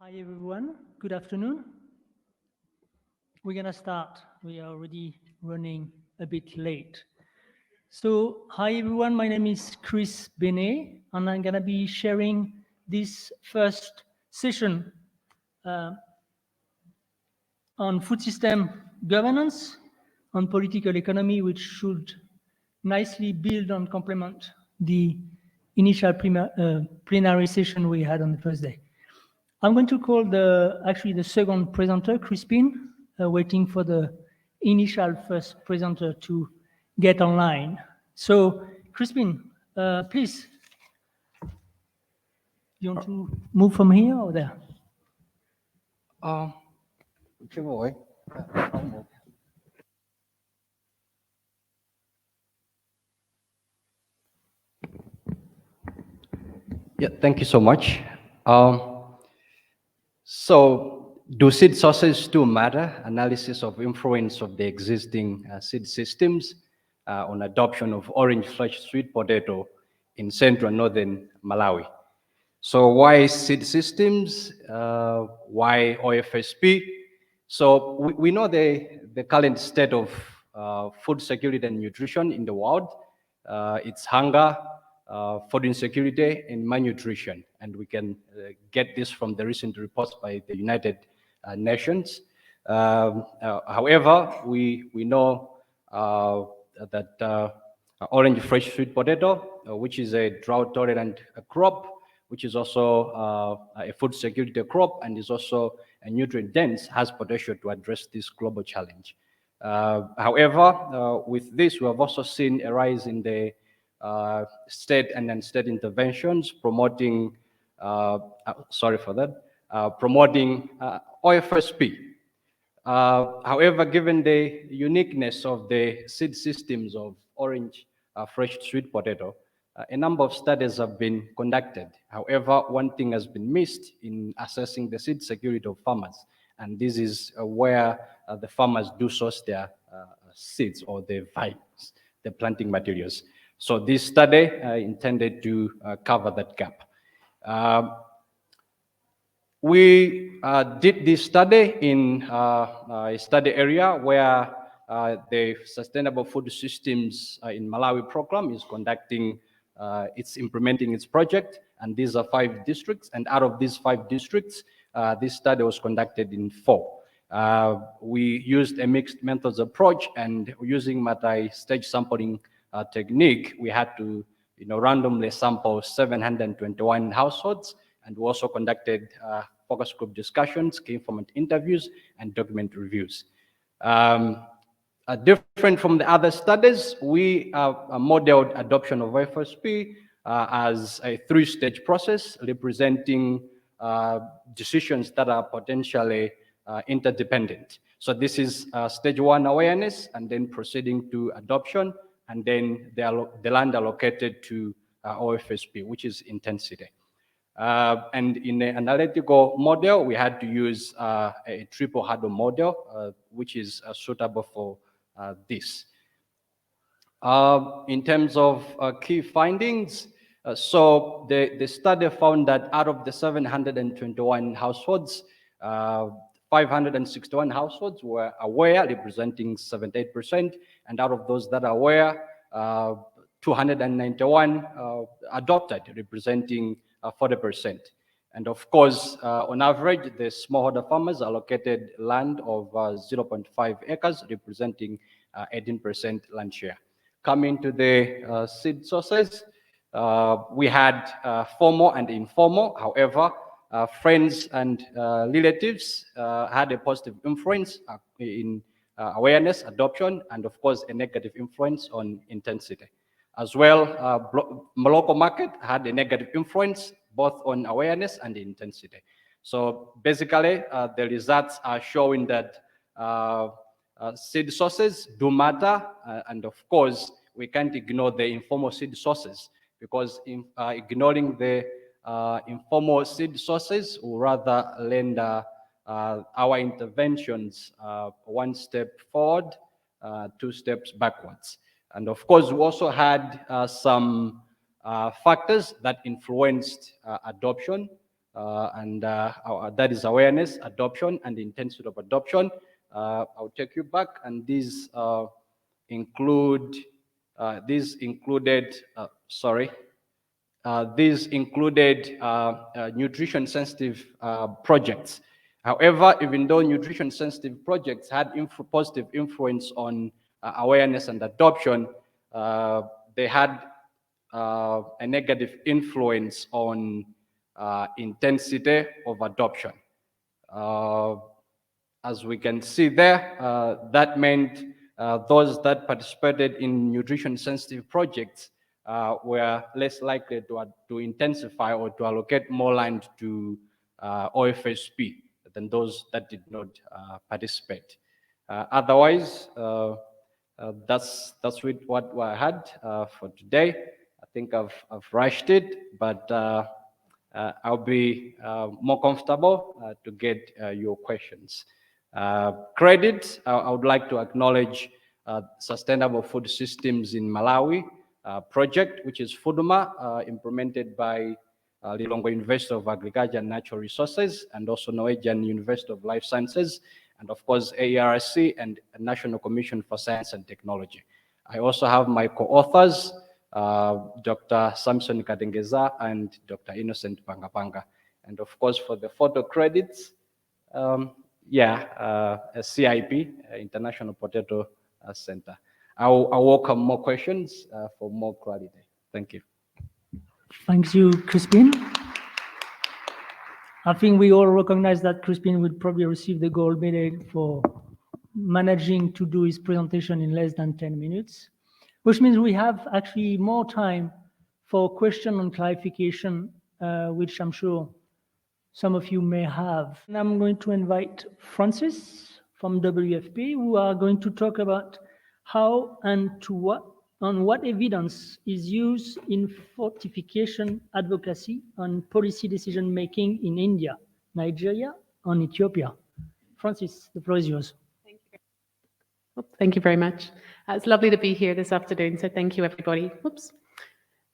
Hi everyone, good afternoon. We're gonna start. We are already running a bit late. So, hi everyone, my name is Chris Benet, and I'm gonna be sharing this first session on food system governance, on political economy, which should nicely build and complement the initial plenary session we had on the first day. I'm going to call actually the second presenter, Crispin, waiting for the initial first presenter to get online. So, Crispin, please, you want to move from here or there? Whichever way. I'll move. Yeah, thank you so much. So, do seed sources still matter? Analysis of influence of the existing seed systems on adoption of orange flesh sweet potato in central and northern Malawi. So, why seed systems? Why OFSP? So, we know the current state of food security and nutrition in the world. It's hunger, food insecurity, and malnutrition. And we can get this from the recent reports by the United Nations. However, we know that orange fresh sweet potato, which is a drought-tolerant crop, which is also a food security crop and is also a nutrient dense, has potential to address this global challenge. However, with this, we have also seen a rise in the state and non-state interventions promoting, sorry for that, promoting OFSP. However, given the uniqueness of the seed systems of orange fresh sweet potato, a number of studies have been conducted. However, one thing has been missed in assessing the seed security of farmers, and this is where the farmers do source their seeds or their vines, the planting materials. So this study intended to cover that gap. We did this study in a study area where the Sustainable Food Systems in Malawi program is conducting, it's implementing its project, and these are 5 districts, and out of these 5 districts, this study was conducted in 4. We used a mixed methods approach, and using multi-stage sampling technique, we had to randomly sample 721 households, and we also conducted focus group discussions, key informant interviews, and document reviews. Different from the other studies, we modeled adoption of FSP as a 3-stage process representing decisions that are potentially interdependent. So this is stage 1 awareness, and then proceeding to adoption, and then the land allocated to OFSP, which is intensity. And in the analytical model, we had to use a triple hurdle model, which is suitable for this. In terms of key findings, so the study found that out of the 721 households, 561 households were aware, representing 78%, and out of those that are aware, 291 adopted, representing 40%. And of course, on average, the smallholder farmers allocated land of 0.5 acres, representing 18% land share. Coming to the seed sources, we had formal and informal. However, friends and relatives had a positive influence in awareness, adoption, and of course, a negative influence on intensity. As well, local market had a negative influence both on awareness and intensity. So basically, the results are showing that seed sources do matter, and of course, we can't ignore the informal seed sources, because ignoring the informal seed sources will rather lend our interventions 1 step forward, 2 steps backwards. And of course, we also had some factors that influenced adoption. that is awareness, adoption, and the intensity of adoption. I'll take you back, and these included nutrition-sensitive projects. However, even though nutrition-sensitive projects had positive influence on awareness and adoption, they had a negative influence on intensity of adoption. As we can see there, that meant those that participated in nutrition-sensitive projects were less likely to intensify or to allocate more land to OFSP than those that did not participate. Otherwise, that's what I had for today. I think I've rushed it, but I'll be more comfortable to get your questions. Credit, I would like to acknowledge Sustainable Food Systems in Malawi project, which is FUDUMA, implemented by Lilongwe University of Agriculture and Natural Resources, and also Norwegian University of Life Sciences, and of course AERC and National Commission for Science and Technology. I also have my co-authors, Dr. Samson Kadengeza and Dr. Innocent Pangapanga. And of course, for the photo credits, a CIP, International Potato Center. I'll welcome more questions for more clarity. Thank you. Thank you, Crispin. I think we all recognize that Crispin will probably receive the gold medal for managing to do his presentation in less than 10 minutes, which means we have actually more time for question and clarification, which I'm sure some of you may have. And I'm going to invite Francis from WFP, who are going to talk about how and what evidence is used in fortification advocacy and policy decision making in India, Nigeria, and Ethiopia. Francis, the floor is yours. Thank you very much. It's lovely to be here this afternoon, so thank you, everybody. Whoops.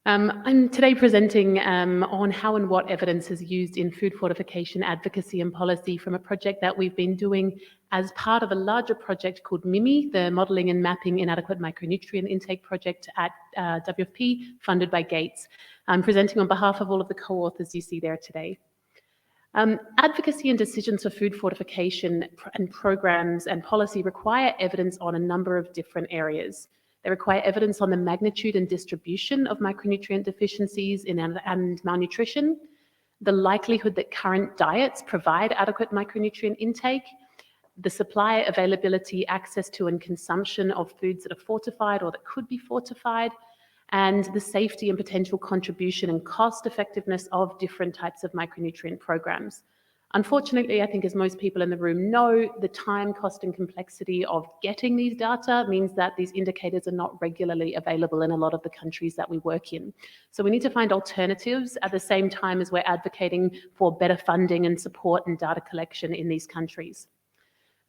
I'm today presenting on how and what evidence is used in food fortification advocacy and policy from a project that we've been doing as part of a larger project called MIMI, the Modelling and Mapping Inadequate Micronutrient Intake Project at WFP, funded by Gates. I'm presenting on behalf of all of the co-authors you see there today. Advocacy and decisions for food fortification and programs and policy require evidence on a number of different areas. They require evidence on the magnitude and distribution of micronutrient deficiencies and malnutrition, the likelihood that current diets provide adequate micronutrient intake, the supply, availability, access to, and consumption of foods that are fortified or that could be fortified, and the safety and potential contribution and cost effectiveness of different types of micronutrient programs. Unfortunately, I think as most people in the room know, the time, cost, and complexity of getting these data means that these indicators are not regularly available in a lot of the countries that we work in. So we need to find alternatives at the same time as we're advocating for better funding and support and data collection in these countries.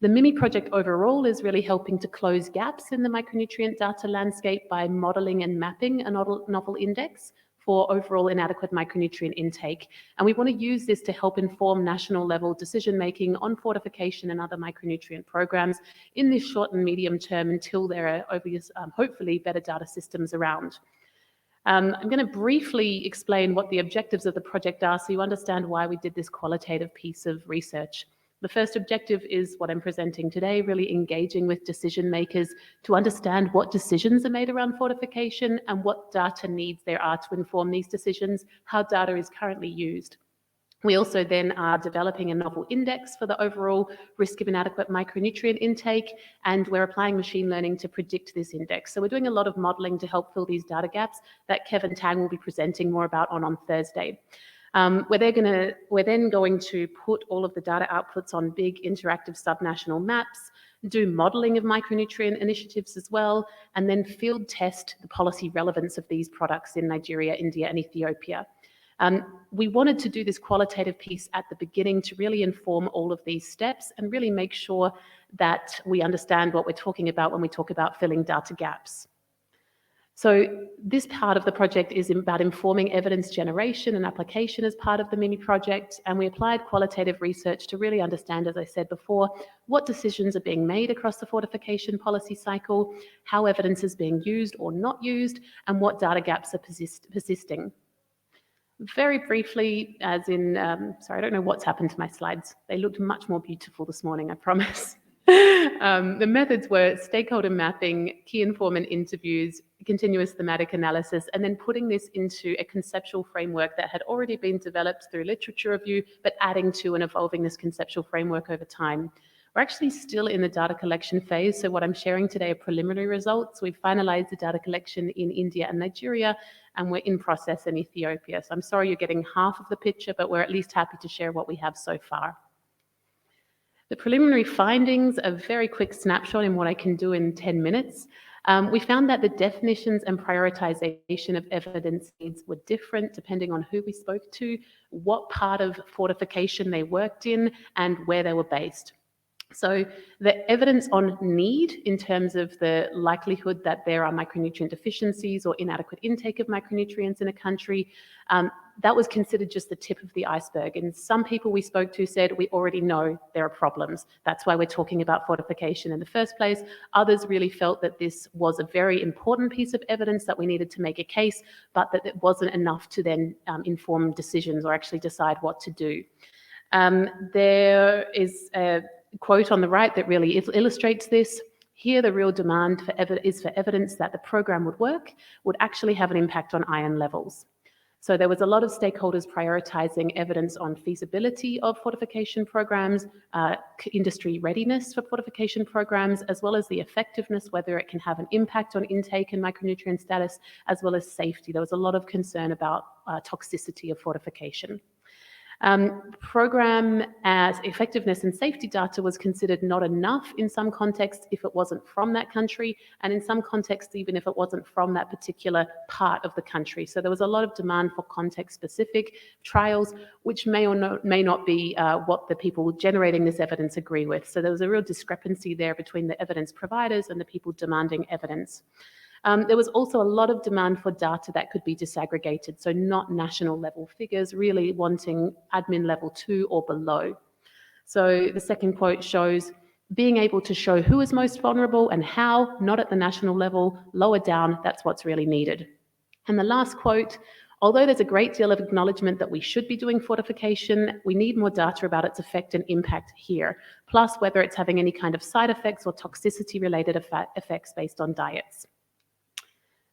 The MIMI project overall is really helping to close gaps in the micronutrient data landscape by modelling and mapping a novel index for overall inadequate micronutrient intake. And we want to use this to help inform national level decision-making on fortification and other micronutrient programs in this short and medium term until there are hopefully better data systems around. I'm going to briefly explain what the objectives of the project are so you understand why we did this qualitative piece of research. The first objective is what I'm presenting today, really engaging with decision makers to understand what decisions are made around fortification and what data needs there are to inform these decisions, how data is currently used. We also then are developing a novel index for the overall risk of inadequate micronutrient intake, and we're applying machine learning to predict this index. So we're doing a lot of modeling to help fill these data gaps that Kevin Tang will be presenting more about on Thursday. We're then going to put all of the data outputs on big interactive subnational maps, do modelling of micronutrient initiatives as well, and then field test the policy relevance of these products in Nigeria, India, and Ethiopia. We wanted to do this qualitative piece at the beginning to really inform all of these steps and really make sure that we understand what we're talking about when we talk about filling data gaps. So this part of the project is about informing evidence generation and application as part of the MIMI project, and we applied qualitative research to really understand, as I said before, what decisions are being made across the fortification policy cycle, how evidence is being used or not used, and what data gaps are persisting. Very briefly, as in, sorry, I don't know what's happened to my slides. They looked much more beautiful this morning, I promise. The methods were stakeholder mapping, key informant interviews, continuous thematic analysis, and then putting this into a conceptual framework that had already been developed through literature review, but adding to and evolving this conceptual framework over time. We're actually still in the data collection phase, so what I'm sharing today are preliminary results. We've finalized the data collection in India and Nigeria, and we're in process in Ethiopia. So I'm sorry you're getting half of the picture, but we're at least happy to share what we have so far. The preliminary findings, a very quick snapshot in what I can do in 10 minutes. We found that the definitions and prioritization of evidence needs were different depending on who we spoke to, what part of fortification they worked in, and where they were based. So the evidence on need in terms of the likelihood that there are micronutrient deficiencies or inadequate intake of micronutrients in a country, that was considered just the tip of the iceberg. And some people we spoke to said, we already know there are problems. That's why we're talking about fortification in the first place. Others really felt that this was a very important piece of evidence that we needed to make a case, but that it wasn't enough to then inform decisions or actually decide what to do. There is a quote on the right that really illustrates this. Here, the real demand is for evidence that the program would work, would actually have an impact on iron levels. So there was a lot of stakeholders prioritizing evidence on feasibility of fortification programs, industry readiness for fortification programs, as well as the effectiveness, whether it can have an impact on intake and micronutrient status, as well as safety. There was a lot of concern about toxicity of fortification. Program as effectiveness and safety data was considered not enough in some contexts if it wasn't from that country, and in some contexts even if it wasn't from that particular part of the country. So there was a lot of demand for context-specific trials, which may not be what the people generating this evidence agree with. So there was a real discrepancy there between the evidence providers and the people demanding evidence. There was also a lot of demand for data that could be disaggregated, so not national level figures, really wanting admin level 2 or below. So the second quote shows being able to show who is most vulnerable and how, not at the national level, lower down, that's what's really needed. And the last quote, although there's a great deal of acknowledgement that we should be doing fortification, we need more data about its effect and impact here, plus whether it's having any kind of side effects or toxicity-related effects based on diets.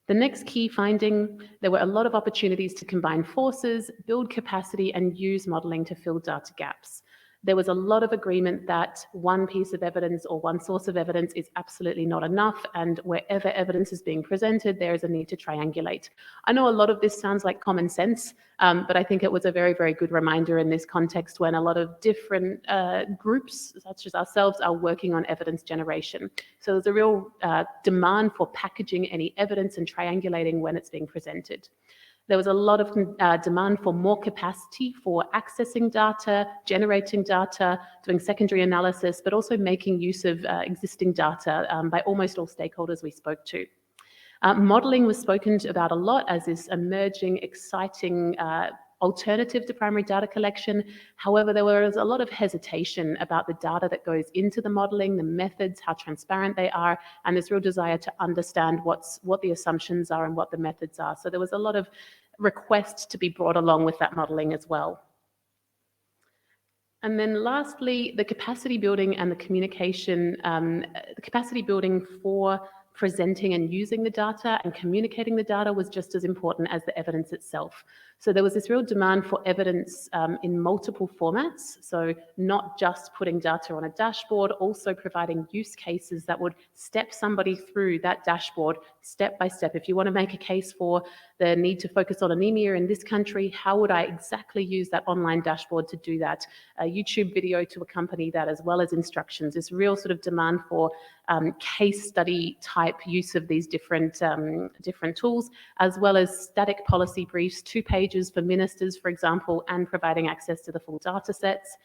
The next key finding, there were a lot of opportunities to combine forces, build capacity, and use modelling to fill data gaps. There was a lot of agreement that one piece of evidence or one source of evidence is absolutely not enough, and wherever evidence is being presented, there is a need to triangulate. I know a lot of this sounds like common sense, but I think it was a very, very good reminder in this context when a lot of different groups, such as ourselves, are working on evidence generation. So there's a real demand for packaging any evidence and triangulating when it's being presented. There was a lot of demand for more capacity for accessing data, generating data, doing secondary analysis, but also making use of existing data by almost all stakeholders we spoke to. Modelling was spoken about a lot as this emerging, exciting alternative to primary data collection. However, there was a lot of hesitation about the data that goes into the modelling, the methods, how transparent they are, and this real desire to understand what the assumptions are and what the methods are. So there was a lot of requests to be brought along with that modelling as well. And then lastly, the capacity building and the communication, the capacity building for presenting and using the data and communicating the data was just as important as the evidence itself. So there was this real demand for evidence in multiple formats. So not just putting data on a dashboard, also providing use cases that would step somebody through that dashboard step by step. If you want to make a case for the need to focus on anemia in this country, how would I exactly use that online dashboard to do that? A YouTube video to accompany that, as well as instructions. This real sort of demand for case study type use of these different tools, as well as static policy briefs, 2 pages for ministers, for example, and providing access to the full data sets.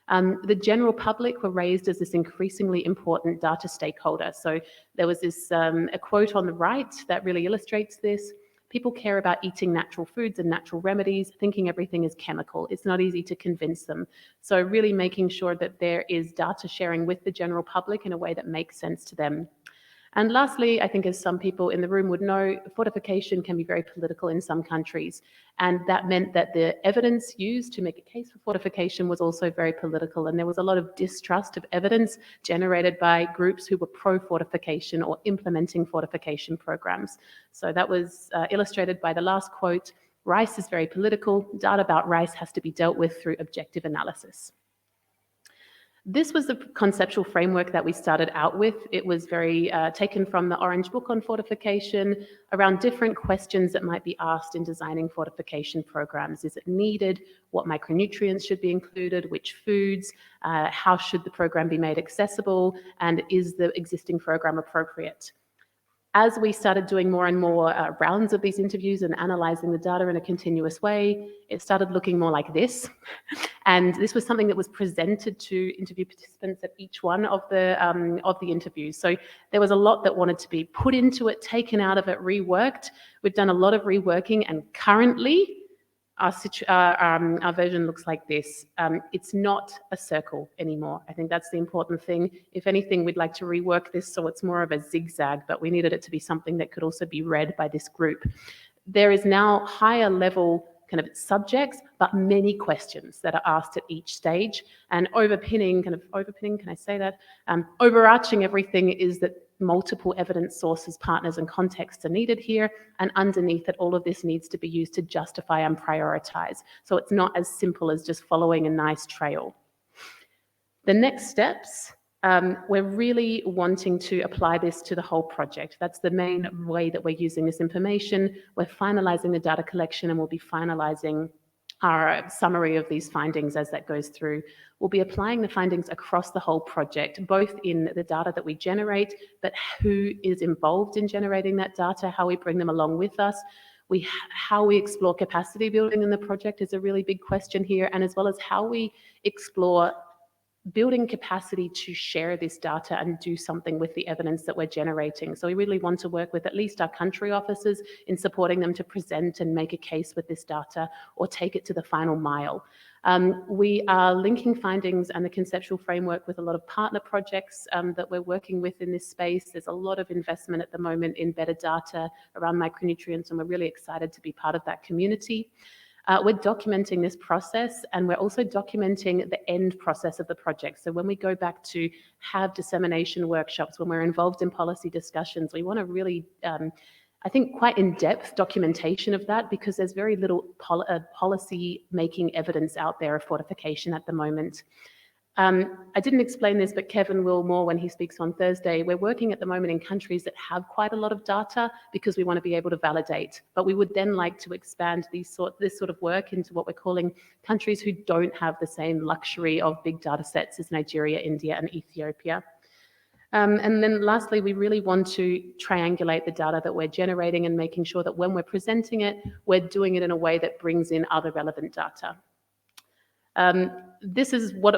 The general public were raised as this increasingly important data stakeholder. So there was this a quote on the right that really illustrates this. People care about eating natural foods and natural remedies, thinking everything is chemical. It's not easy to convince them. So really making sure that there is data sharing with the general public in a way that makes sense to them. And lastly, I think as some people in the room would know, fortification can be very political in some countries. And that meant that the evidence used to make a case for fortification was also very political. And there was a lot of distrust of evidence generated by groups who were pro-fortification or implementing fortification programs. So that was illustrated by the last quote: "Rice is very political. Data about rice has to be dealt with through objective analysis." This was the conceptual framework that we started out with. It was very taken from the Orange Book on fortification, around different questions that might be asked in designing fortification programs. Is it needed? What micronutrients should be included? Which foods? How should the program be made accessible? And is the existing program appropriate? As we started doing more and more rounds of these interviews and analysing the data in a continuous way, it started looking more like this. And this was something that was presented to interview participants at each one of the interviews. So there was a lot that wanted to be put into it, taken out of it, reworked. We've done a lot of reworking, and currently our version looks like this. It's not a circle anymore. I think that's the important thing. If anything, we'd like to rework this so it's more of a zigzag, but we needed it to be something that could also be read by this group. There is now higher level kind of subjects, but many questions that are asked at each stage. And overarching everything is that multiple evidence sources, partners, and contexts are needed here. And underneath it, all of this needs to be used to justify and prioritize. So it's not as simple as just following a nice trail. The next steps, we're really wanting to apply this to the whole project. That's the main way that we're using this information. We're finalizing the data collection, and we'll be finalizing our summary of these findings as that goes through. We'll be applying the findings across the whole project, both in the data that we generate, but who is involved in generating that data, how we bring them along with us. How we explore capacity building in the project is a really big question here, and as well as how we explore building capacity to share this data and do something with the evidence that we're generating. So we really want to work with at least our country officers in supporting them to present and make a case with this data or take it to the final mile. We are linking findings and the conceptual framework with a lot of partner projects that we're working with in this space. There's a lot of investment at the moment in better data around micronutrients, and we're really excited to be part of that community. We're documenting this process, and we're also documenting the end process of the project. So when we go back to have dissemination workshops, when we're involved in policy discussions, we want to really, I think, quite in-depth documentation of that, because there's very little policy-making evidence out there of fortification at the moment. I didn't explain this, but Kevin will more when he speaks on Thursday. We're working at the moment in countries that have quite a lot of data because we want to be able to validate. But we would then like to expand this sort of work into what we're calling countries who don't have the same luxury of big data sets as Nigeria, India, and Ethiopia. And then lastly, we really want to triangulate the data that we're generating and making sure that when we're presenting it, we're doing it in a way that brings in other relevant data. This is what,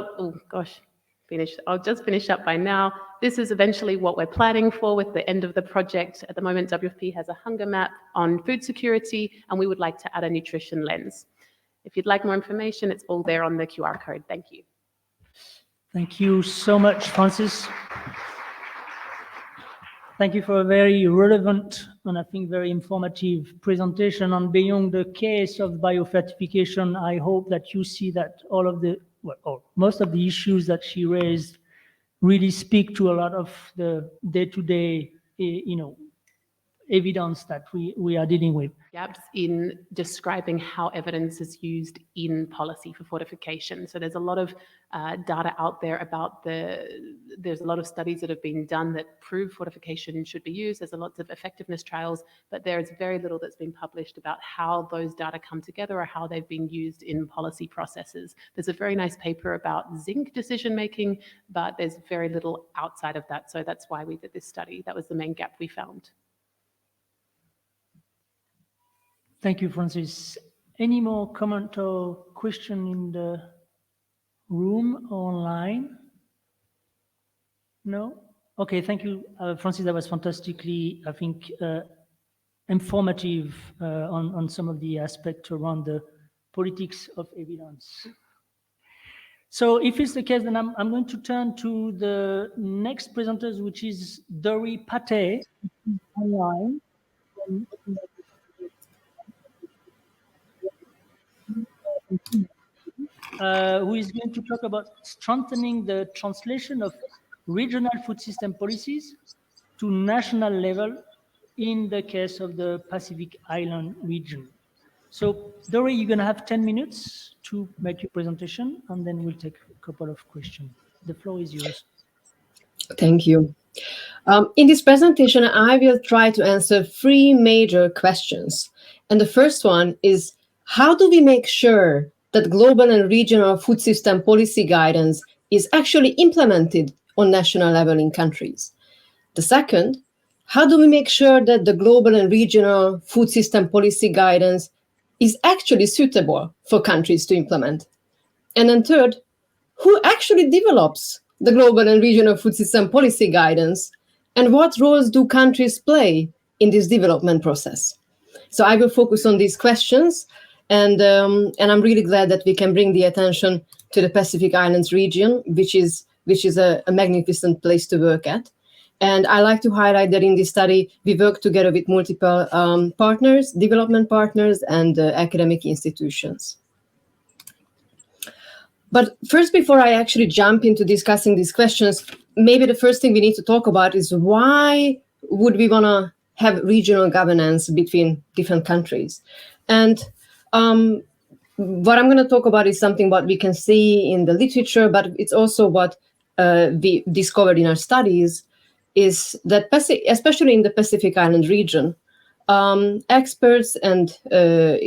I'll just finish up by now. This is eventually what we're planning for with the end of the project. At the moment, WFP has a hunger map on food security, and we would like to add a nutrition lens. If you'd like more information, it's all there on the QR code. Thank you. Thank you so much, Francis. Thank you for a very relevant and I think very informative presentation on beyond the case of biofortification. I hope that you see that all of the, well, most of the issues that she raised really speak to a lot of the day-to-day, evidence that we are dealing with. Gaps in describing how evidence is used in policy for fortification. So there's a lot of data out there about there's a lot of studies that have been done that prove fortification should be used. There's a lot of effectiveness trials, but there's very little that's been published about how those data come together or how they've been used in policy processes. There's a very nice paper about zinc decision making, but there's very little outside of that. So that's why we did this study. That was the main gap we found. Thank you, Francis. Any more comment or question in the room or online? No? Okay, thank you, Francis. That was fantastically, I think, informative on some of the aspects around the politics of evidence. So if it's the case, then I'm going to turn to the next presenters, which is Dori Pate, online. Who is going to talk about strengthening the translation of regional food system policies to national level in the case of the Pacific Island region. So, Dori, you're going to have 10 minutes to make your presentation, and then we'll take a couple of questions. The floor is yours. Thank you. In this presentation, I will try to answer 3 major questions. And the first one is, how do we make sure that global and regional food system policy guidance is actually implemented on national level in countries? The second, how do we make sure that the global and regional food system policy guidance is actually suitable for countries to implement? And then third, who actually develops the global and regional food system policy guidance, and what roles do countries play in this development process? So I will focus on these questions, and I'm really glad that we can bring the attention to the Pacific Islands region, which is a magnificent place to work at. And I like to highlight that in this study, we work together with multiple partners, development partners, and academic institutions. But first, before I actually jump into discussing these questions, maybe the first thing we need to talk about is why would we want to have regional governance between different countries? And what I'm going to talk about is something what we can see in the literature, but it's also what we discovered in our studies, is that especially in the Pacific Island region, experts and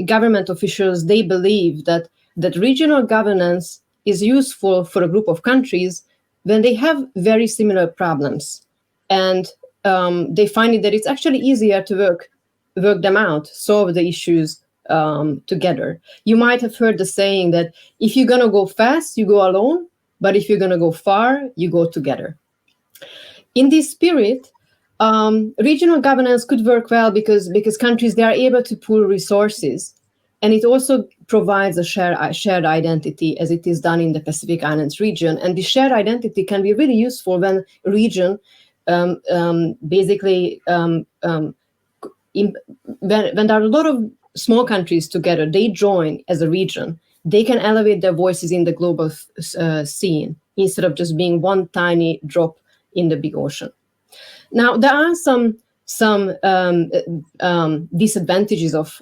government officials, they believe that regional governance is useful for a group of countries when they have very similar problems. And they find that it's actually easier to work them out, solve the issues together. You might have heard the saying that if you're going to go fast, you go alone, but if you're going to go far, you go together. In this spirit, regional governance could work well because countries, they are able to pool resources, and it also provides a shared identity, as it is done in the Pacific Islands region. And the shared identity can be really useful when a region when there are a lot of small countries together, they join as a region. They can elevate their voices in the global scene instead of just being one tiny drop in the big ocean. Now, there are some disadvantages of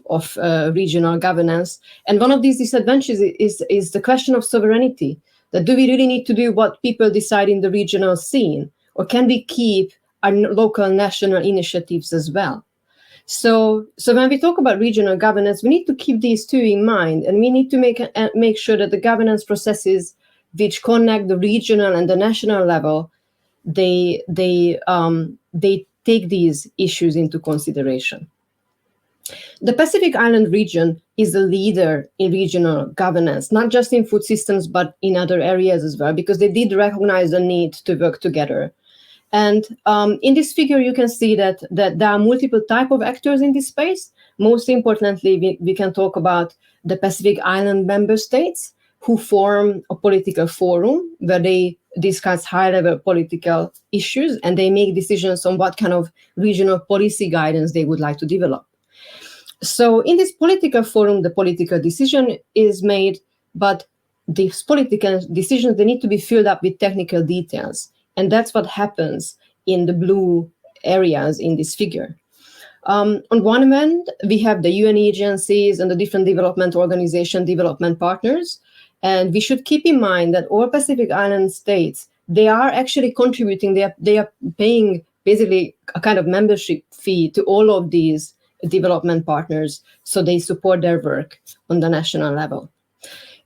regional governance, and one of these disadvantages is the question of sovereignty. That do we really need to do what people decide in the regional scene, or can we keep our local national initiatives as well? So when we talk about regional governance, we need to keep these two in mind, and we need to make sure that the governance processes which connect the regional and the national level, they take these issues into consideration. The Pacific Island region is a leader in regional governance, not just in food systems, but in other areas as well, because they did recognize the need to work together. And in this figure, you can see that there are multiple types of actors in this space. Most importantly, we can talk about the Pacific Island member states, who form a political forum where they discuss high-level political issues, and they make decisions on what kind of regional policy guidance they would like to develop. So in this political forum, the political decision is made, but these political decisions, they need to be filled up with technical details. And that's what happens in the blue areas in this figure. On one end, we have the UN agencies and the different development organization, development partners. And we should keep in mind that all Pacific Island states, they are actually contributing, they are paying basically a kind of membership fee to all of these development partners, so they support their work on the national level.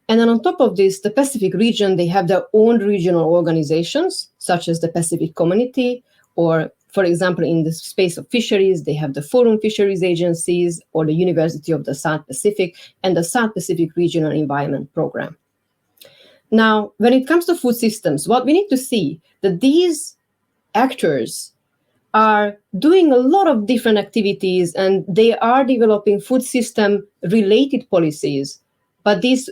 And then on top of this, the Pacific region, they have their own regional organizations, such as the Pacific Community, or for example, in the space of fisheries, they have the Forum Fisheries Agencies, or the University of the South Pacific, and the South Pacific Regional Environment Program. Now, when it comes to food systems, what we need to see that these actors are doing a lot of different activities, and they are developing food system related policies. But these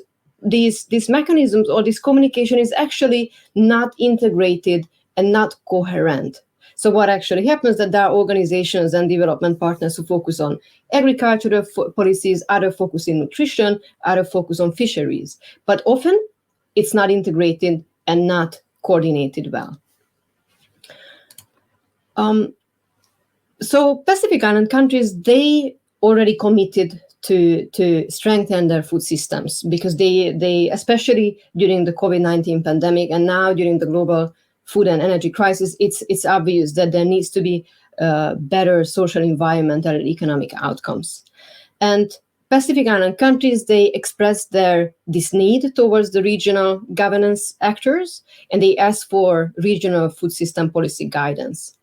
mechanisms or this communication is actually not integrated and not coherent. So what actually happens is that there are organizations and development partners who focus on agricultural policies, other focus in nutrition, other focus on fisheries. But often it's not integrated and not coordinated well. So Pacific Island countries, they already committed to strengthen their food systems, because they especially during the COVID-19 pandemic and now during the global food and energy crisis, it's obvious that there needs to be better social, environmental, and economic outcomes. And Pacific Island countries, they expressed this need towards the regional governance actors, and they asked for regional food system policy guidance.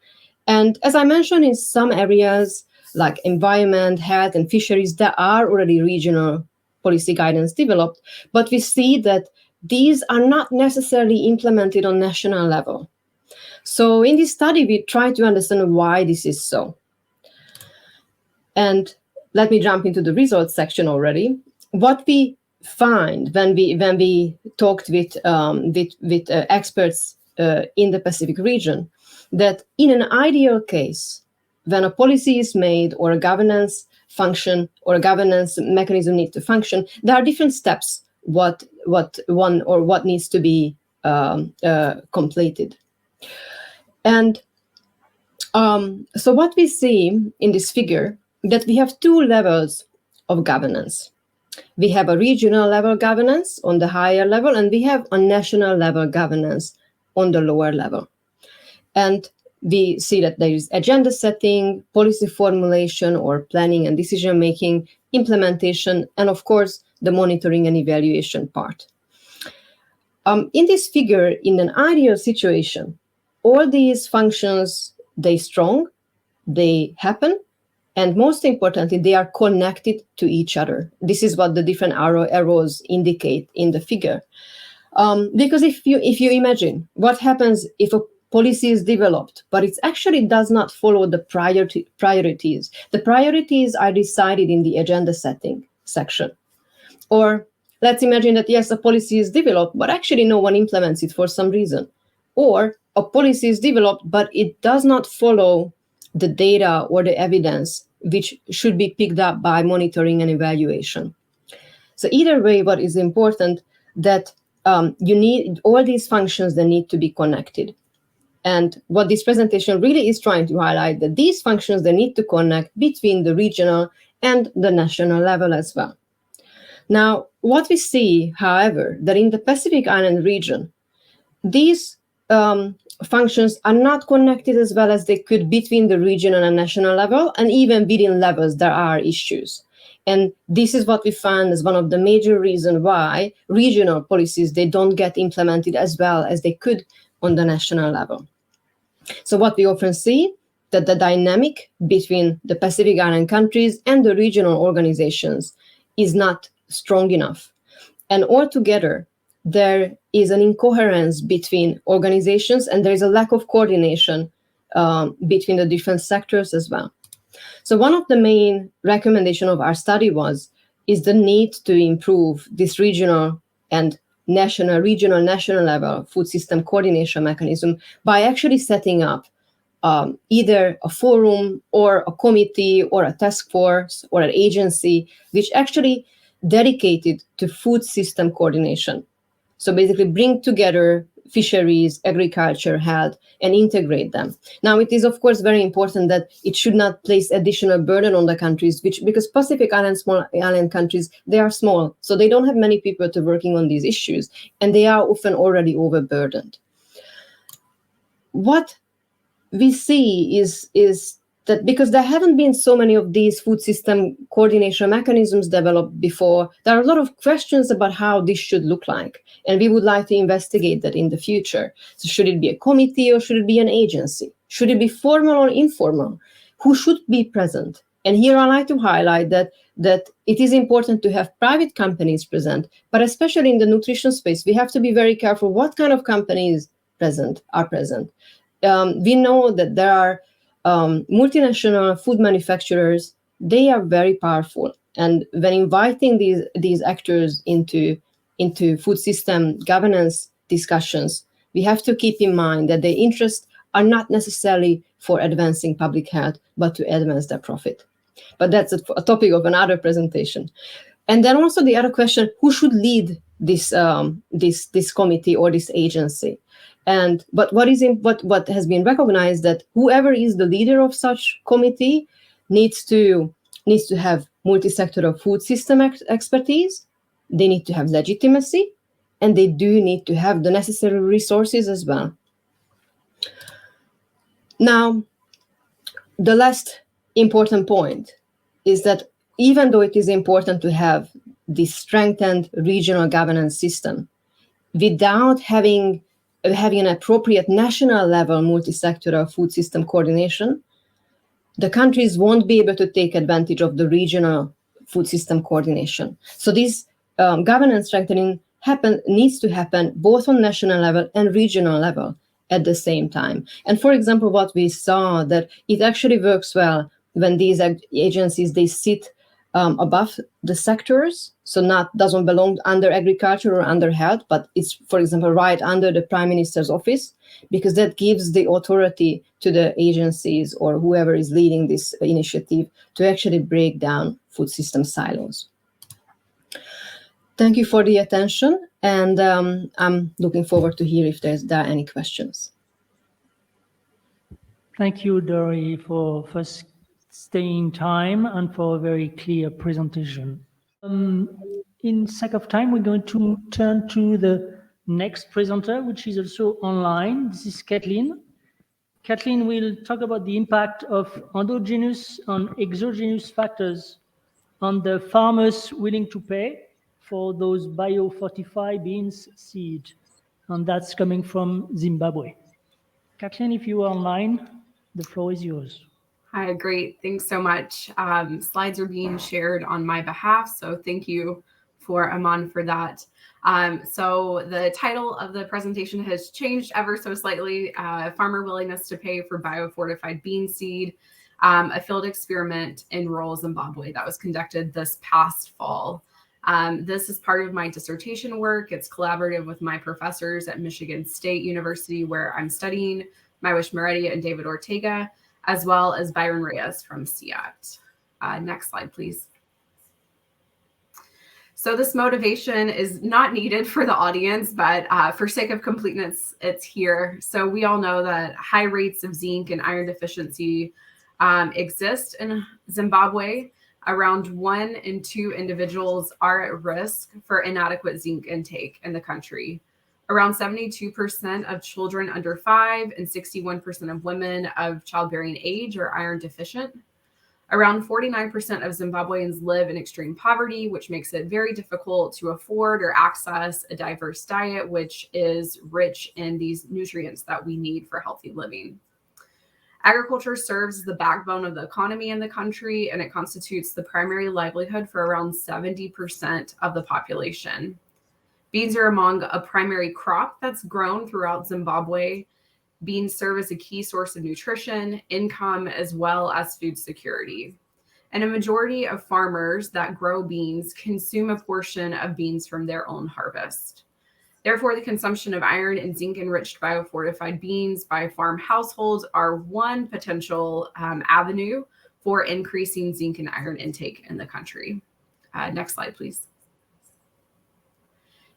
And as I mentioned, in some areas like environment, health, and fisheries, there are already regional policy guidance developed, but we see that these are not necessarily implemented on national level. So in this study, we try to understand why this is so. And let me jump into the results section already. What we find when we talked with experts in the Pacific region, that in an ideal case, when a policy is made or a governance function or a governance mechanism needs to function, there are different steps what needs to be completed. And so what we see in this figure, that we have two levels of governance. We have a regional level governance on the higher level, and we have a national level governance on the lower level. And we see that there is agenda setting, policy formulation or planning and decision making, implementation, and of course, the monitoring and evaluation part. In this figure, in an ideal situation, all these functions, they strong, they happen, and most importantly, they are connected to each other. This is what the different arrows indicate in the figure. Because if you imagine what happens if a policy is developed, but it actually does not follow the priorities. The priorities are decided in the agenda setting section. Or let's imagine that, yes, a policy is developed, but actually no one implements it for some reason. Or a policy is developed, but it does not follow the data or the evidence which should be picked up by monitoring and evaluation. So either way, what is important that you need all these functions that need to be connected. And what this presentation really is trying to highlight, that these functions, they need to connect between the regional and the national level as well. Now, what we see, however, that in the Pacific Island region, these functions are not connected as well as they could between the regional and national level, and even within levels there are issues. And this is what we found as one of the major reasons why regional policies, they don't get implemented as well as they could on the national level. So what we often see, that the dynamic between the Pacific Island countries and the regional organizations is not strong enough. And altogether, there is an incoherence between organizations, and there is a lack of coordination between the different sectors as well. So one of the main recommendations of our study is the need to improve this regional national level food system coordination mechanism by actually setting up either a forum or a committee or a task force or an agency which actually dedicated to food system coordination. So basically bring together fisheries, agriculture, health, and integrate them. Now, it is, of course, very important that it should not place additional burden on the countries, because Pacific Island, small island countries, they are small, so they don't have many people to working on these issues, and they are often already overburdened. What we see is that because there haven't been so many of these food system coordination mechanisms developed before, there are a lot of questions about how this should look like. And we would like to investigate that in the future. So should it be a committee or should it be an agency? Should it be formal or informal? Who should be present? And here I like to highlight that it is important to have private companies present, but especially in the nutrition space, we have to be very careful what kind of companies are present. We know that there are multinational food manufacturers, they are very powerful. And when inviting these actors into food system governance discussions, we have to keep in mind that their interests are not necessarily for advancing public health, but to advance their profit. But that's a topic of another presentation. And then also the other question: who should lead this committee or this agency? But what has been recognized, that whoever is the leader of such committee needs to have multi-sectoral food system expertise. They need to have legitimacy, and they do need to have the necessary resources as well. Now, the last important point is that even though it is important to have this strengthened regional governance system, without having an appropriate national level multi-sectoral food system coordination, the countries won't be able to take advantage of the regional food system coordination. So this governance strengthening needs to happen both on national level and regional level at the same time. And for example, what we saw, that it actually works well when these agencies, they sit above the sectors, so doesn't belong under agriculture or under health, but it's, for example, right under the Prime Minister's office, because that gives the authority to the agencies or whoever is leading this initiative to actually break down food system silos. Thank you for the attention, and I'm looking forward to hear if there are any questions. Thank you, Dori, for first staying time and for a very clear presentation. In sake of time, we're going to turn to the next presenter, which is also online. This is Kathleen. Kathleen will talk about the impact of endogenous and exogenous factors on the farmers willing to pay for those biofortified beans seed, and that's coming from Zimbabwe. Kathleen, if you are online, the floor is yours. Hi, great. Thanks so much. Slides are being shared on my behalf, so thank you for Aman for that. So the title of the presentation has changed ever so slightly. Farmer willingness to pay for biofortified bean seed, a field experiment in rural Zimbabwe that was conducted this past fall. This is part of my dissertation work. It's collaborative with my professors at Michigan State University, where I'm studying, Maiwish Moretti and David Ortega, as well as Byron Reyes from CIAT. Next slide, please. So this motivation is not needed for the audience, but for sake of completeness, it's here. So we all know that high rates of zinc and iron deficiency exist in Zimbabwe. Around 1 in 2 individuals are at risk for inadequate zinc intake in the country. Around 72% of children under 5 and 61% of women of childbearing age are iron deficient. Around 49% of Zimbabweans live in extreme poverty, which makes it very difficult to afford or access a diverse diet, which is rich in these nutrients that we need for healthy living. Agriculture serves as the backbone of the economy in the country, and it constitutes the primary livelihood for around 70% of the population. Beans are among a primary crop that's grown throughout Zimbabwe. Beans serve as a key source of nutrition, income, as well as food security. And a majority of farmers that grow beans consume a portion of beans from their own harvest. Therefore, the consumption of iron and zinc-enriched biofortified beans by farm households are one potential avenue for increasing zinc and iron intake in the country. Next slide, please.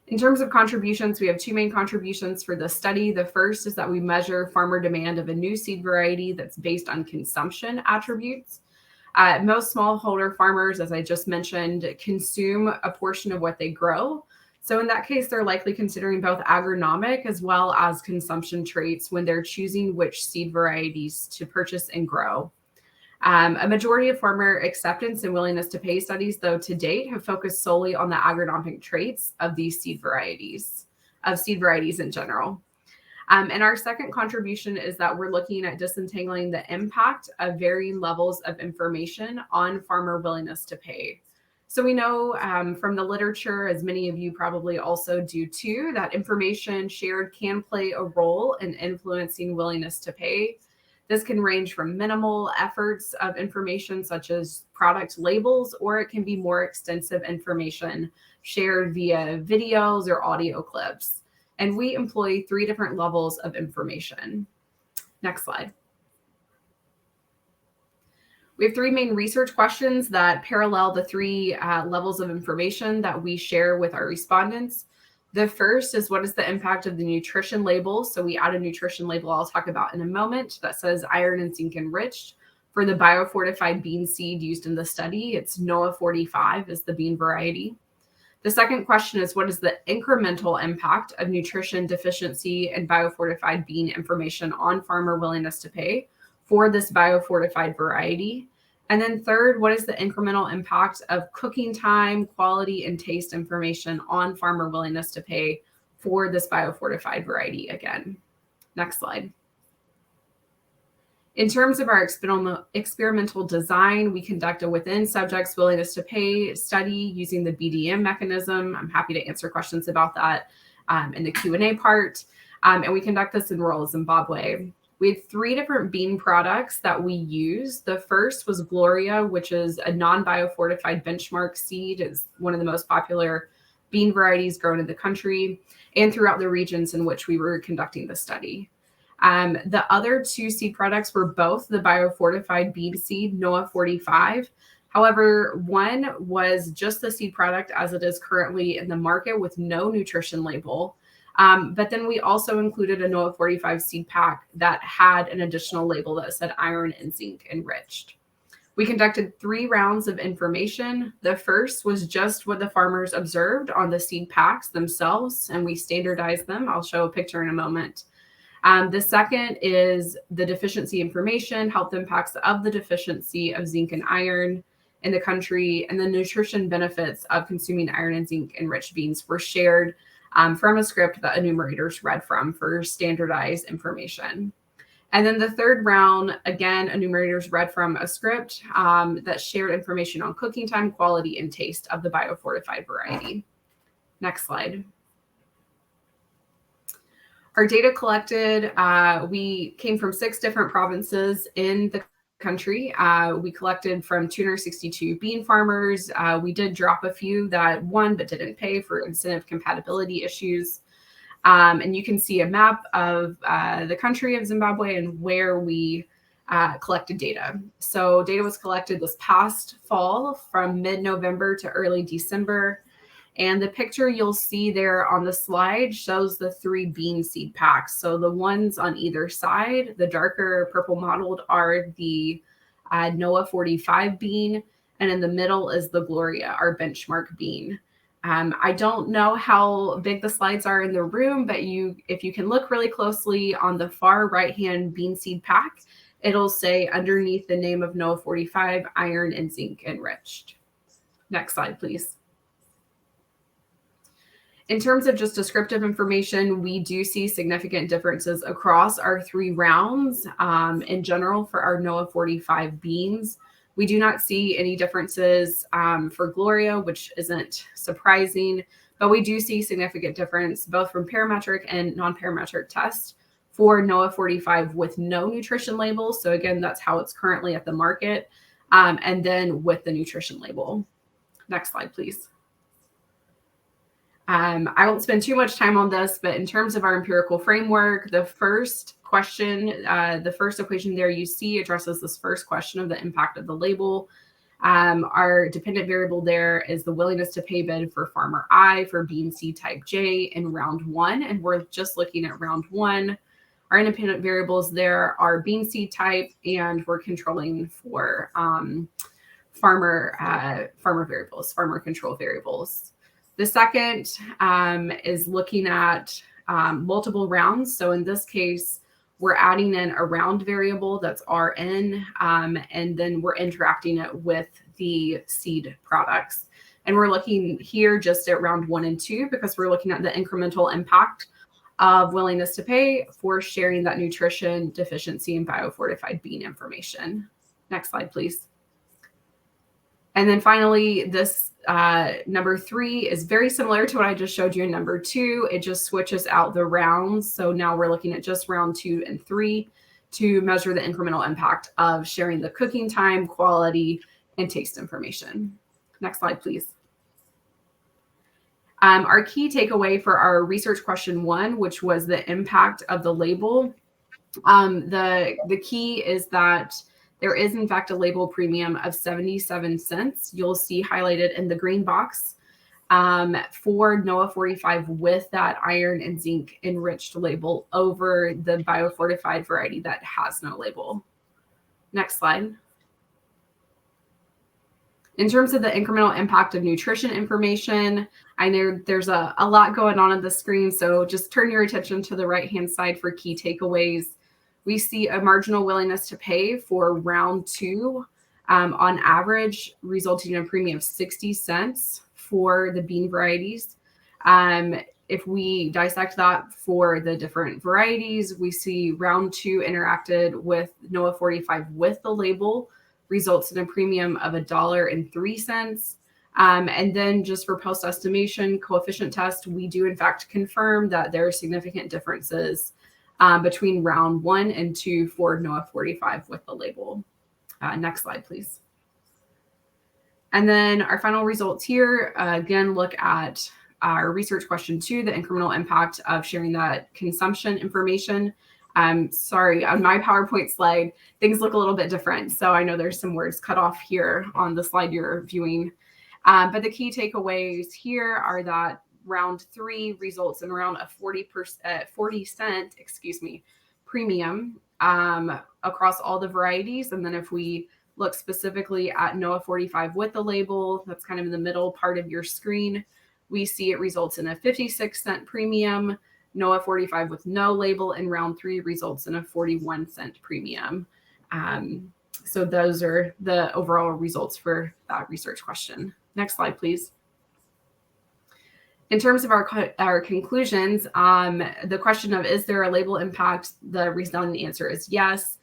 In terms of contributions, we have 2 main contributions for the study. The first is that we measure farmer demand of a new seed variety that's based on consumption attributes. Most smallholder farmers, as I just mentioned, consume a portion of what they grow. So in that case, they're likely considering both agronomic as well as consumption traits when they're choosing which seed varieties to purchase and grow. A majority of farmer acceptance and willingness to pay studies, though, to date have focused solely on the agronomic traits of these seed varieties in general. And our second contribution is that we're looking at disentangling the impact of varying levels of information on farmer willingness to pay. So we know from the literature, as many of you probably also do too, that information shared can play a role in influencing willingness to pay. This can range from minimal efforts of information such as product labels, or it can be more extensive information shared via videos or audio clips. And we employ 3 different levels of information. Next slide. We have 3 main research questions that parallel the 3 levels of information that we share with our respondents. The first is, what is the impact of the nutrition label? So we add a nutrition label I'll talk about in a moment that says iron and zinc enriched. For the biofortified bean seed used in the study, it's NOAA 45 is the bean variety. The second question is, what is the incremental impact of nutrition deficiency and biofortified bean information on farmer willingness to pay for this biofortified variety? And then third, what is the incremental impact of cooking time, quality, and taste information on farmer willingness to pay for this biofortified variety again? Next slide. In terms of our experimental design, we conduct a within subjects willingness to pay study using the BDM mechanism. I'm happy to answer questions about that in the Q&A part. And we conduct this in rural Zimbabwe. We had 3 different bean products that we used. The first was Gloria, which is a non-biofortified benchmark seed. It's one of the most popular bean varieties grown in the country and throughout the regions in which we were conducting the study. The other 2 seed products were both the biofortified bean seed, NOAA 45. However, one was just the seed product as it is currently in the market with no nutrition label. But then we also included a NOAA 45 seed pack that had an additional label that said iron and zinc enriched. We conducted 3 rounds of information. The first was just what the farmers observed on the seed packs themselves, and we standardized them. I'll show a picture in a moment. The second is the deficiency information, health impacts of the deficiency of zinc and iron in the country, and the nutrition benefits of consuming iron and zinc enriched beans were shared from a script that enumerators read from for standardized information. And then the third round, again, enumerators read from a script that shared information on cooking time, quality, and taste of the biofortified variety. Next slide. Our data collected, we came from 6 different provinces in the country. We collected from 262 bean farmers. We did drop a few that won but didn't pay for incentive compatibility issues. And you can see a map of the country of Zimbabwe and where we collected data. So data was collected this past fall from mid-November to early December. And the picture you'll see there on the slide shows the 3 bean seed packs. So the ones on either side, the darker purple mottled, are the NOAA 45 bean, and in the middle is the Gloria, our benchmark bean. I don't know how big the slides are in the room, but if you can look really closely on the far right-hand bean seed pack, it'll say underneath the name of NOAA 45, iron and zinc enriched. Next slide, please. In terms of just descriptive information, we do see significant differences across our 3 rounds. In general, for our NOAA 45 beans, we do not see any differences for Gloria, which isn't surprising, but we do see significant difference both from parametric and non-parametric tests for NOAA 45 with no nutrition label. So again, that's how it's currently at the market, and then with the nutrition label. Next slide, please. I won't spend too much time on this, but in terms of our empirical framework, the first question, the first equation there you see addresses this first question of the impact of the label. Our dependent variable there is the willingness to pay bid for farmer I for bean seed type J in round 1, and we're just looking at round 1. Our independent variables there are bean seed type, and we're controlling for farmer variables, farmer control variables. The second is looking at multiple rounds. So in this case, we're adding in a round variable that's Rn, and then we're interacting it with the seed products. And we're looking here just at round 1 and 2 because we're looking at the incremental impact of willingness to pay for sharing that nutrition deficiency and biofortified bean information. Next slide, please. And then finally, this number 3 is very similar to what I just showed you in number 2. It just switches out the rounds. So now we're looking at just round 2 and 3 to measure the incremental impact of sharing the cooking time, quality, and taste information. Next slide, please. Our key takeaway for our research question 1, which was the impact of the label. The key is that there is in fact a label premium of 77 cents. You'll see highlighted in the green box for NOAA 45 with that iron and zinc enriched label over the biofortified variety that has no label. Next slide. In terms of the incremental impact of nutrition information, I know there's a lot going on the screen, so just turn your attention to the right-hand side for key takeaways. We see a marginal willingness to pay for round 2 on average, resulting in a premium of 60 cents for the bean varieties. If we dissect that for the different varieties, we see round 2 interacted with NOAA 45 with the label, results in a premium of $1.03. And then just for post-estimation coefficient test, we do in fact confirm that there are significant differences between round 1 and 2 for NOAA 45 with the label. Next slide, please. And then our final results here, again, look at our research question 2, the incremental impact of sharing that consumption information. Sorry, on my PowerPoint slide, things look a little bit different. So I know there's some words cut off here on the slide you're viewing. But the key takeaways here are that round 3 results in around a 40 cent, premium across all the varieties. And then if we look specifically at NOAA 45 with the label, that's kind of in the middle part of your screen, we see it results in a 56 cent premium. NOAA 45 with no label in round 3 results in a 41 cent premium. So those are the overall results for that research question. Next slide, please. In terms of our conclusions, the question of is there a label impact, the resounding answer is yes.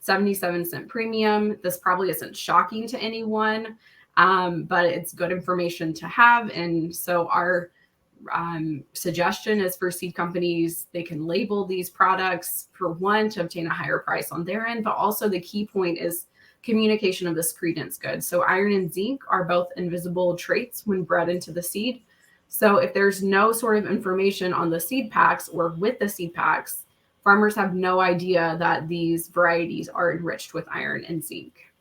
77 cent premium. This probably isn't shocking to anyone, but it's good information to have. And so our suggestion is for seed companies, they can label these products for one, to obtain a higher price on their end, but also the key point is communication of this credence good. So iron and zinc are both invisible traits when bred into the seed. So if there's no sort of information on the seed packs or with the seed packs, farmers have no idea that these varieties are enriched with iron and zinc.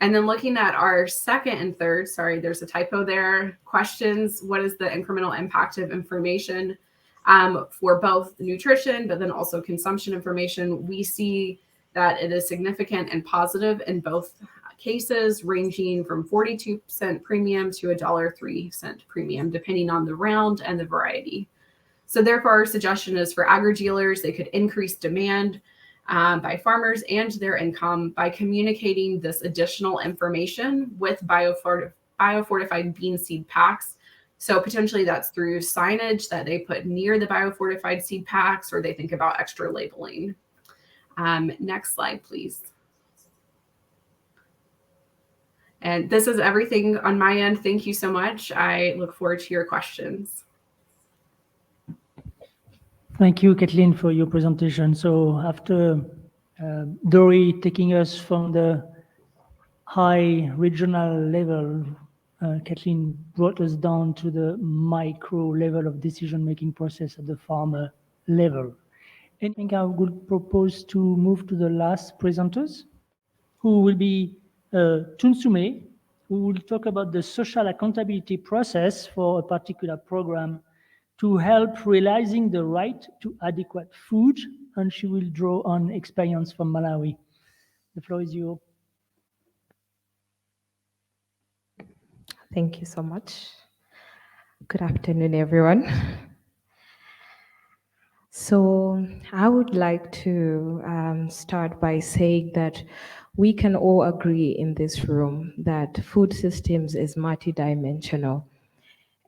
And then looking at our second and third, sorry, there's a typo there, questions, what is the incremental impact of information for both nutrition, but then also consumption information? We see that it is significant and positive in both cases, ranging from 42% premium to $1.03 premium, depending on the round and the variety. So therefore, our suggestion is for agri-dealers, they could increase demand by farmers and their income by communicating this additional information with biofortified bean seed packs. So potentially that's through signage that they put near the biofortified seed packs, or they think about extra labeling. Next slide, please. And this is everything on my end. Thank you so much. I look forward to your questions. Thank you, Kathleen, for your presentation. So after Dory taking us from the high regional level, Kathleen brought us down to the micro level of decision-making process at the farmer level. And I think I would propose to move to the last presenters, who will be Tunsume, who will talk about the social accountability process for a particular program to help realizing the right to adequate food, and she will draw on experience from Malawi. The floor is yours. Thank you so much. Good afternoon, everyone. So I would like to start by saying that we can all agree in this room that food systems is multidimensional.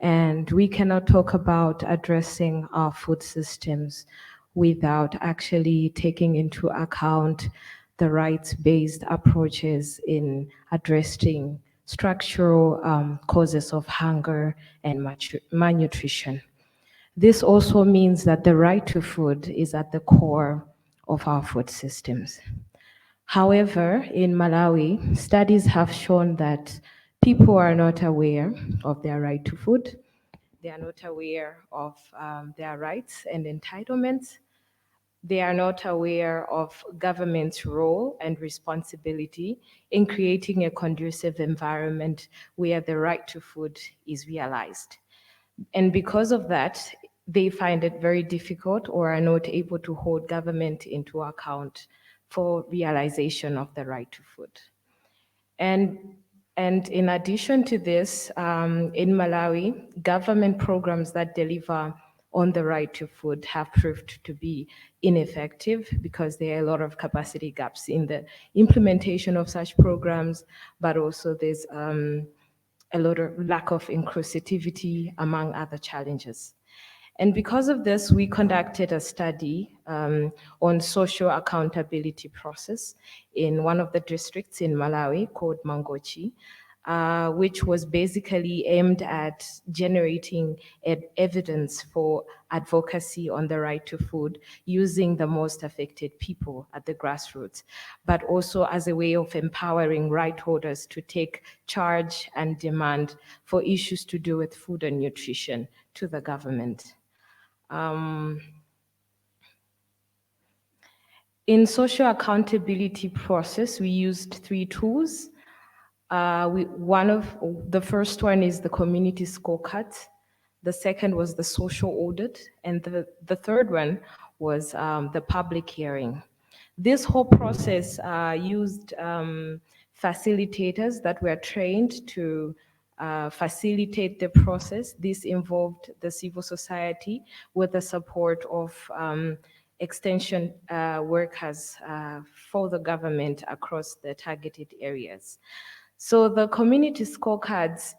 And we cannot talk about addressing our food systems without actually taking into account the rights-based approaches in addressing structural causes of hunger and malnutrition. This also means that the right to food is at the core of our food systems. However, in Malawi, studies have shown that people are not aware of their right to food. They are not aware of their rights and entitlements. They are not aware of government's role and responsibility in creating a conducive environment where the right to food is realized. And because of that, they find it very difficult or are not able to hold government into account for realization of the right to food. And in addition to this, in Malawi, government programs that deliver on the right to food have proved to be ineffective because there are a lot of capacity gaps in the implementation of such programs, but also there's a lot of lack of inclusivity among other challenges. And because of this, we conducted a study on social accountability process in one of the districts in Malawi called Mangochi, which was basically aimed at generating evidence for advocacy on the right to food using the most affected people at the grassroots, but also as a way of empowering right holders to take charge and demand for issues to do with food and nutrition to the government. In social accountability process, we used 3 tools. The first one is the community scorecard. The second was the social audit, and the third one was the public hearing. This whole process used facilitators that were trained to facilitate the process. This involved the civil society with the support of extension workers for the government across the targeted areas. So the community scorecards,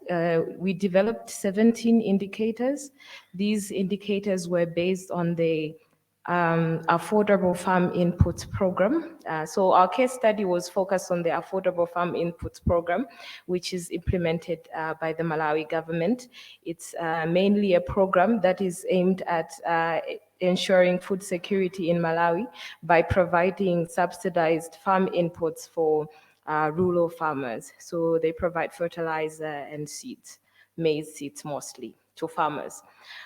we developed 17 indicators. These indicators were based on the Affordable Farm Inputs Program. So our case study was focused on the Affordable Farm Inputs Program, which is implemented by the Malawi government. It's mainly a program that is aimed at ensuring food security in Malawi by providing subsidized farm inputs for rural farmers. So they provide fertilizer and seeds, maize seeds mostly, to farmers.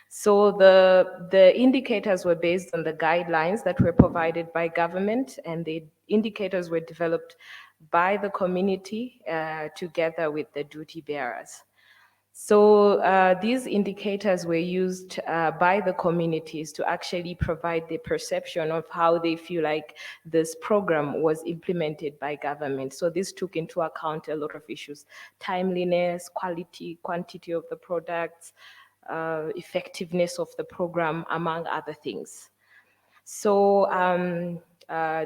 So the indicators were based on the guidelines that were provided by government, and the indicators were developed by the community together with the duty bearers. So these indicators were used by the communities to actually provide the perception of how they feel like this program was implemented by government. So this took into account a lot of issues: timeliness, quality, quantity of the products, effectiveness of the program, among other things. So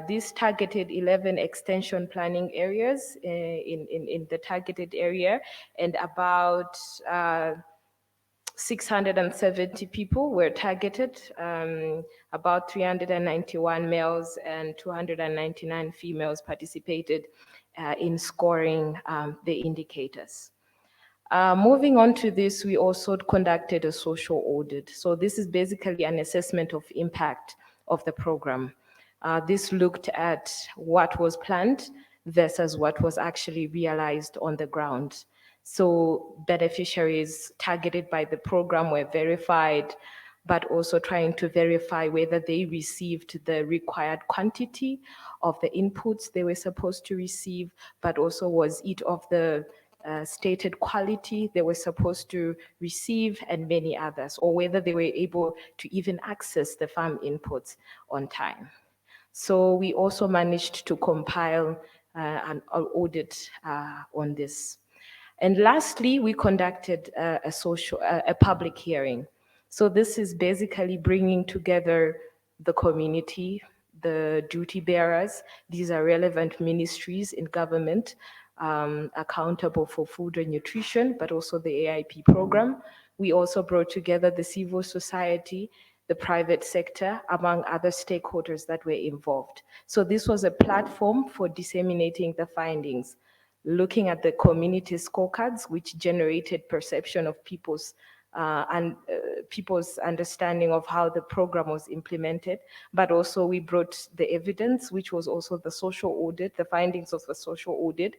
these targeted 11 extension planning areas in the targeted area, and about 670 people were targeted, about 391 males and 299 females participated in scoring the indicators. Moving on to this, we also conducted a social audit. So this is basically an assessment of impact of the program. This looked at what was planned versus what was actually realized on the ground. So beneficiaries targeted by the program were verified, but also trying to verify whether they received the required quantity of the inputs they were supposed to receive, but also was it of the stated quality they were supposed to receive, and many others, or whether they were able to even access the farm inputs on time. So we also managed to compile an audit on this. And lastly, we conducted a public hearing. So this is basically bringing together the community, the duty bearers. These are relevant ministries in government accountable for food and nutrition, but also the AIP program. We also brought together the civil society, the private sector, among other stakeholders that were involved. So this was a platform for disseminating the findings, looking at the community scorecards, which generated perception of people's and people's understanding of how the program was implemented, but also we brought the evidence, which was also the social audit, the findings of the social audit,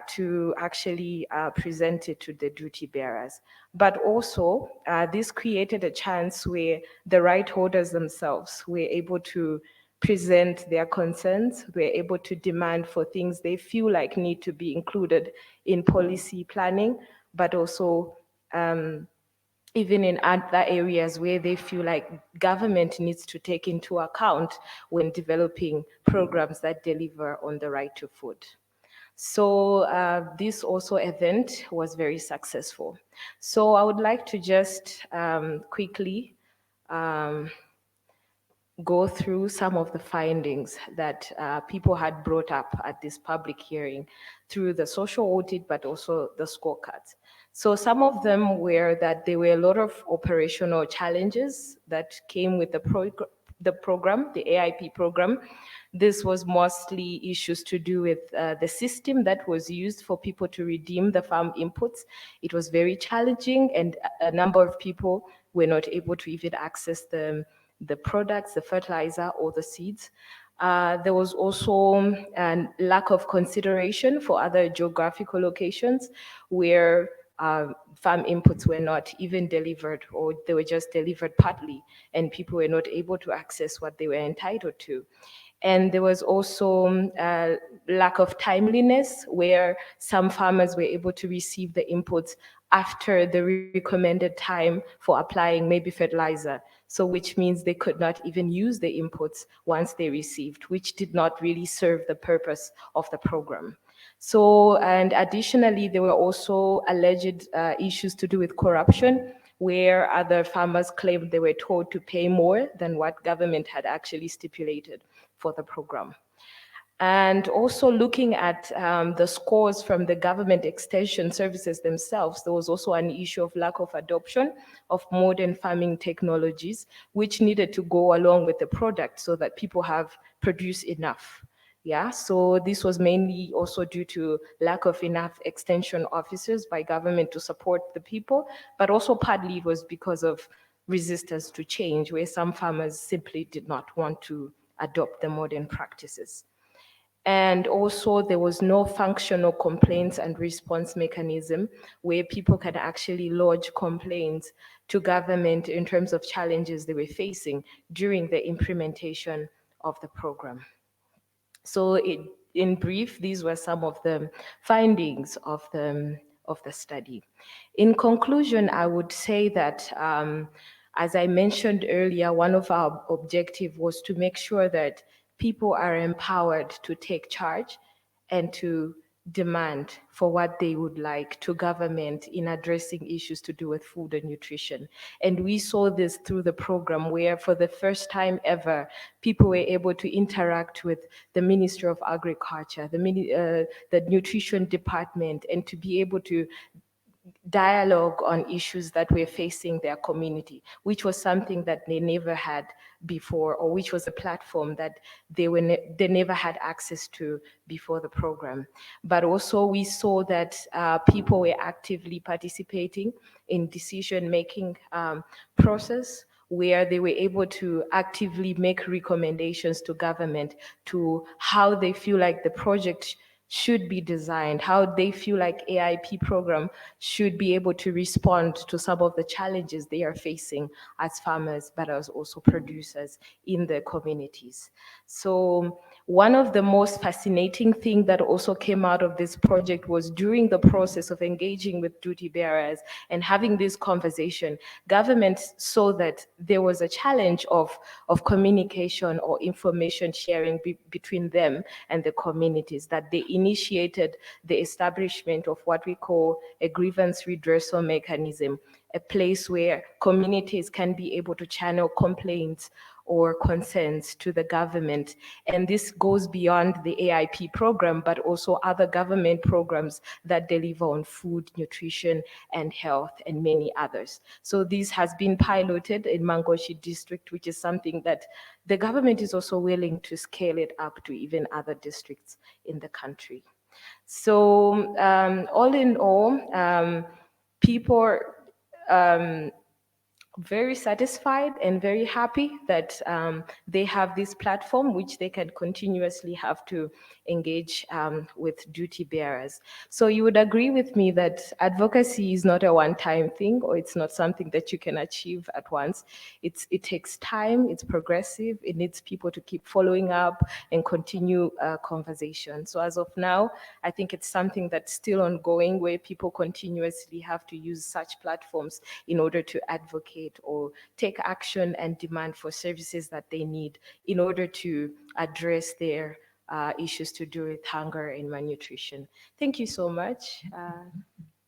to actually present it to the duty bearers. But also, this created a chance where the right holders themselves were able to present their concerns, were able to demand for things they feel like need to be included in policy planning, but also even in other areas where they feel like government needs to take into account when developing programs that deliver on the right to food. So this also event was very successful. So I would like to just quickly go through some of the findings that people had brought up at this public hearing through the social audit, but also the scorecards. So some of them were that there were a lot of operational challenges that came with the program, the AIP program. This was mostly issues to do with the system that was used for people to redeem the farm inputs. It was very challenging, and a number of people were not able to even access the products, the fertilizer, or the seeds. There was also a lack of consideration for other geographical locations where farm inputs were not even delivered, or they were just delivered partly, and people were not able to access what they were entitled to. And there was also a lack of timeliness, where some farmers were able to receive the inputs after the recommended time for applying maybe fertilizer. So which means they could not even use the inputs once they received, which did not really serve the purpose of the program. So, and additionally, there were also alleged issues to do with corruption, where other farmers claimed they were told to pay more than what government had actually stipulated for the program. And also looking at the scores from the government extension services themselves, there was also an issue of lack of adoption of modern farming technologies, which needed to go along with the product so that people have produced enough. So this was mainly also due to lack of enough extension officers by government to support the people, but also partly it was because of resistance to change, where some farmers simply did not want to adopt the modern practices. And also there was no functional complaints and response mechanism where people can actually lodge complaints to government in terms of challenges they were facing during the implementation of the program. So in brief, these were some of the findings of the study. In conclusion, I would say that as I mentioned earlier, one of our objectives was to make sure that people are empowered to take charge and to demand for what they would like to government in addressing issues to do with food and nutrition. And we saw this through the program, where for the first time ever, people were able to interact with the Ministry of Agriculture, the Nutrition Department, and to be able to dialogue on issues that were facing their community, which was something that they never had before, or which was a platform that they never had access to before the program. But also we saw that people were actively participating in decision-making process, where they were able to actively make recommendations to government to how they feel like the project should be designed, how they feel like AIP program should be able to respond to some of the challenges they are facing as farmers, but as also producers in their communities. So one of the most fascinating things that also came out of this project was during the process of engaging with duty bearers and having this conversation, government saw that there was a challenge of communication or information sharing between them and the communities, that they initiated the establishment of what we call a grievance redressal mechanism, a place where communities can be able to channel complaints or concerns to the government. And this goes beyond the AIP program, but also other government programs that deliver on food, nutrition, and health, and many others. So this has been piloted in Mangochi district, which is something that the government is also willing to scale it up to even other districts in the country. So all in all, people very satisfied and very happy that they have this platform which they can continuously have to engage with duty bearers. So you would agree with me that advocacy is not a one-time thing, or it's not something that you can achieve at once. It takes time, it's progressive, it needs people to keep following up and continue conversation. So as of now, I think it's something that's still ongoing, where people continuously have to use such platforms in order to advocate or take action and demand for services that they need in order to address their issues to do with hunger and malnutrition. Thank you so much.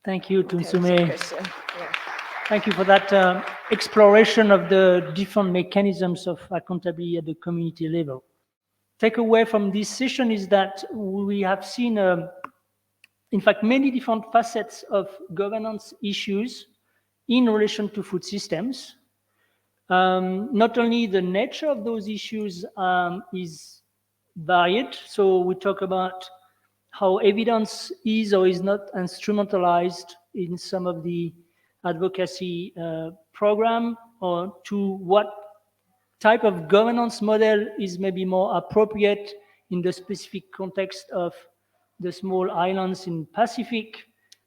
Thank you, Thanks, Tunsume. Christian. Yeah. Thank you for that exploration of the different mechanisms of accountability at the community level. Takeaway from this session is that we have seen, in fact, many different facets of governance issues in relation to food systems. Not only the nature of those issues is varied, so we talk about how evidence is or is not instrumentalized in some of the advocacy program, or to what type of governance model is maybe more appropriate in the specific context of the small islands in Pacific.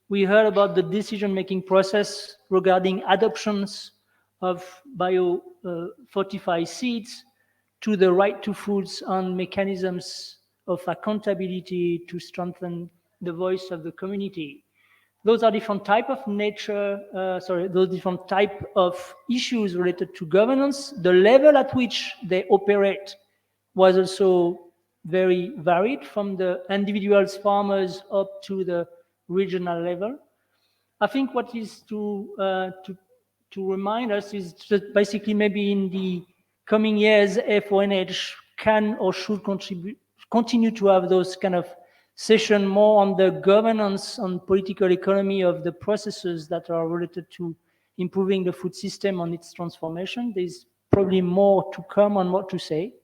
We heard about the decision-making process regarding adoptions of bio-fortified seeds, to the right to foods and mechanisms of accountability to strengthen the voice of the community. Those are different type of those different type of issues related to governance. The level at which they operate was also very varied, from the individuals, farmers, up to the regional level. I think what is to remind us is that basically maybe in the coming years, FONH can or should continue to have those kind of session more on the governance and political economy of the processes that are related to improving the food system and its transformation. There's probably more to come on what to say.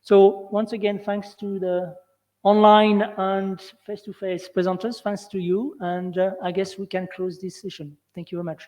So once again, thanks to the online and face-to-face presenters, thanks to you, and I guess we can close this session. Thank you very much.